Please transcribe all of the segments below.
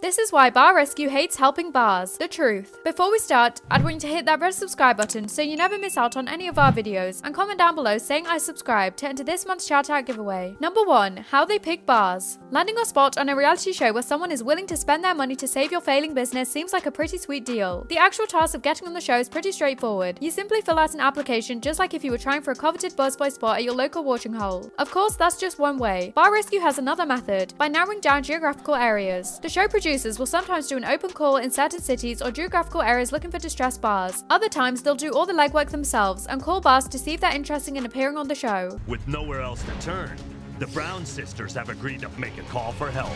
This is why Bar Rescue hates helping bars. The truth. Before we start, I'd want you to hit that red subscribe button so you never miss out on any of our videos, and comment down below saying I subscribe to enter this month's shoutout giveaway. Number 1. How they pick bars. Landing a spot on a reality show where someone is willing to spend their money to save your failing business seems like a pretty sweet deal. The actual task of getting on the show is pretty straightforward. You simply fill out an application just like if you were trying for a coveted busboy spot at your local watering hole. Of course, that's just one way. Bar Rescue has another method, by narrowing down geographical areas. The show producers will sometimes do an open call in certain cities or geographical areas looking for distressed bars. Other times, they'll do all the legwork themselves and call bars to see if they're interested in appearing on the show. With nowhere else to turn, the Brown sisters have agreed to make a call for help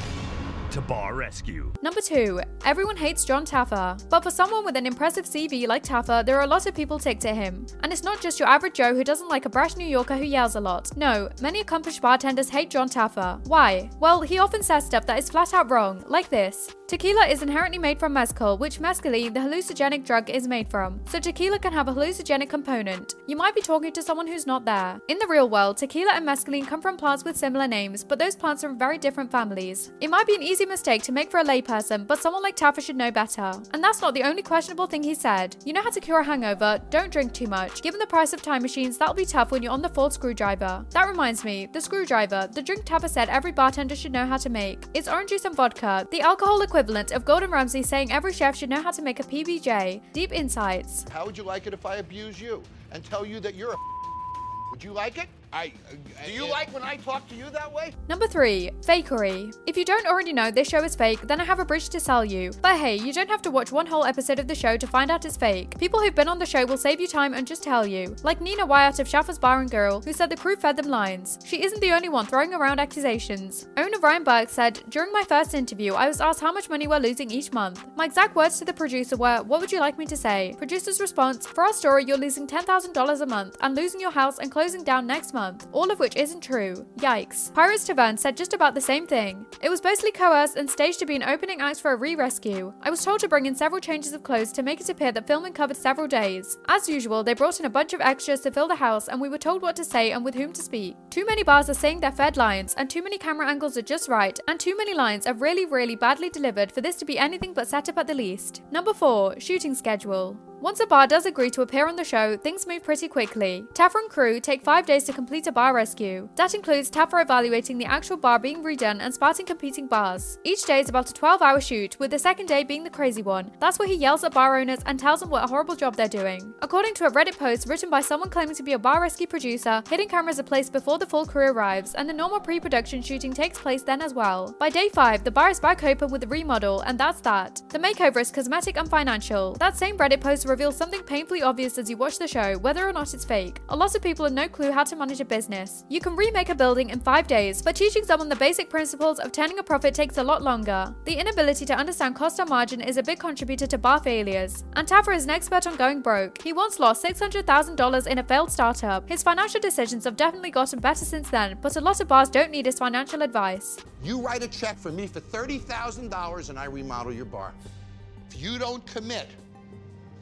to Bar Rescue. Number 2. Everyone hates John Taffa. But for someone with an impressive CV like Taffa, there are a lot of people ticked at him. And it's not just your average Joe who doesn't like a brash New Yorker who yells a lot. No, many accomplished bartenders hate John Taffa. Why? Well, he often says stuff that is flat out wrong, like this. Tequila is inherently made from mezcal, which mescaline, the hallucinogenic drug, is made from. So tequila can have a hallucinogenic component. You might be talking to someone who's not there. In the real world, tequila and mescaline come from plants with similar names, but those plants are in very different families. It might be an easy mistake to make for a layperson, but someone like Taffa should know better. And that's not the only questionable thing he said. You know how to cure a hangover? Don't drink too much. Given the price of time machines, that'll be tough when you're on the fourth screwdriver. That reminds me, the screwdriver, the drink Taffa said every bartender should know how to make. It's orange juice and vodka, the alcohol equivalent of Gordon Ramsay saying every chef should know how to make a PBJ. Deep insights. How would you like it if I abuse you and tell you that you're a Would you like it? Do you like when I talk to you that way? Number 3. Fakery. If you don't already know this show is fake, then I have a bridge to sell you. But hey, you don't have to watch one whole episode of the show to find out it's fake. People who've been on the show will save you time and just tell you. Like Nina Wyatt of Shaffer's Bar and Girl, who said the crew fed them lines. She isn't the only one throwing around accusations. Owner Ryan Burke said, "During my first interview, I was asked how much money we're losing each month. My exact words to the producer were, 'What would you like me to say?' Producer's response, 'For our story, you're losing $10,000 a month and losing your house and closing down next month.' All of which isn't true. Yikes." Pirates Tavern said just about the same thing. "It was mostly coerced and staged to be an opening act for a re-rescue. I was told to bring in several changes of clothes to make it appear that filming covered several days. As usual, they brought in a bunch of extras to fill the house and we were told what to say and with whom to speak. Too many bars are saying they're fed lines and too many camera angles are just right and too many lines are really badly delivered for this to be anything but set up at the least." Number 4. Shooting schedule. Once a bar does agree to appear on the show, things move pretty quickly. Taffa and crew take 5 days to complete a bar rescue. That includes Taffa evaluating the actual bar being redone and spotting competing bars. Each day is about a 12-hour shoot, with the second day being the crazy one. That's where he yells at bar owners and tells them what a horrible job they're doing. According to a Reddit post written by someone claiming to be a bar rescue producer, hidden cameras are placed before the full crew arrives, and the normal pre-production shooting takes place then as well. By day 5, the bar is back open with a remodel, and that's that. The makeover is cosmetic and financial. That same Reddit post reveals something painfully obvious as you watch the show, whether or not it's fake. A lot of people have no clue how to manage a business. You can remake a building in 5 days, but teaching someone the basic principles of turning a profit takes a lot longer. The inability to understand cost or margin is a big contributor to bar failures. And Taffa is an expert on going broke. He once lost $600,000 in a failed startup. His financial decisions have definitely gotten better since then, but a lot of bars don't need his financial advice. You write a check for me for $30,000 and I remodel your bar. If you don't commit,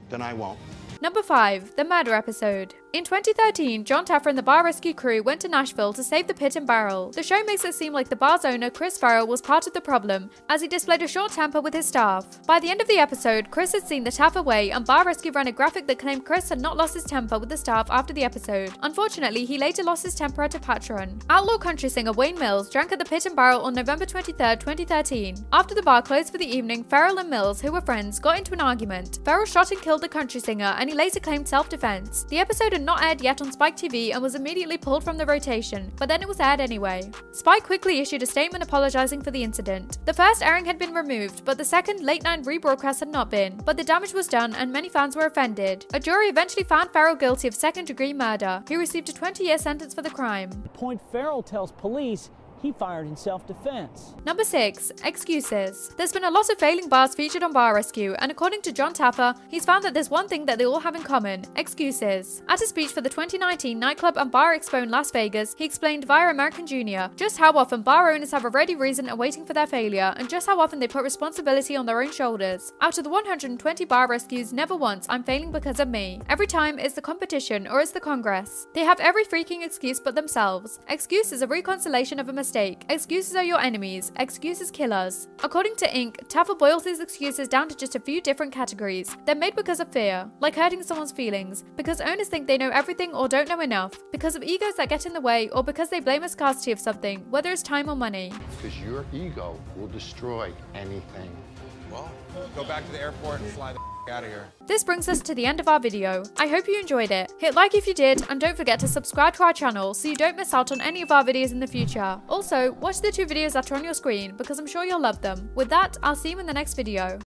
then I won't. Number 5. The murder episode. In 2013, John Taffa and the bar rescue crew went to Nashville to save the Pit and Barrel. The show makes it seem like the bar's owner, Chris Farrell, was part of the problem, as he displayed a short temper with his staff. By the end of the episode, Chris had seen the Taffa way, and bar rescue ran a graphic that claimed Chris had not lost his temper with the staff after the episode. Unfortunately, he later lost his temper at a patron. Outlaw country singer Wayne Mills drank at the Pit and Barrel on November 23, 2013. After the bar closed for the evening, Farrell and Mills, who were friends, got into an argument. Farrell shot and killed the country singer, and he later claimed self-defense. The episode had not aired yet on Spike TV and was immediately pulled from the rotation, but then it was aired anyway. Spike quickly issued a statement apologizing for the incident. The first airing had been removed, but the second late-night rebroadcast had not been, but the damage was done and many fans were offended. A jury eventually found Farrell guilty of second-degree murder. He received a 20-year sentence for the crime. The point Farrell tells police he fired in self-defense. Number 6. Excuses. There's been a lot of failing bars featured on Bar Rescue, and according to John Taffa, he's found that there's one thing that they all have in common: excuses. At a speech for the 2019 Nightclub and Bar Expo in Las Vegas, he explained via American Junior just how often bar owners have a ready reason awaiting for their failure, and just how often they put responsibility on their own shoulders. Out of the 120 bar rescues, never once "I'm failing because of me." Every time it's the competition or it's the Congress. They have every freaking excuse but themselves. Excuse is a reconciliation of a mistake. mistake. Excuses are your enemies. Excuses kill us. According to Inc., Taffa boils these excuses down to just a few different categories. They're made because of fear, like hurting someone's feelings, because owners think they know everything or don't know enough, because of egos that get in the way, or because they blame a scarcity of something, whether it's time or money. Because your ego will destroy anything. Well, go back to the airport and fly the out of here. This brings us to the end of our video. I hope you enjoyed it. Hit like if you did, and don't forget to subscribe to our channel so you don't miss out on any of our videos in the future. Also, watch the 2 videos that are on your screen because I'm sure you'll love them. With that, I'll see you in the next video.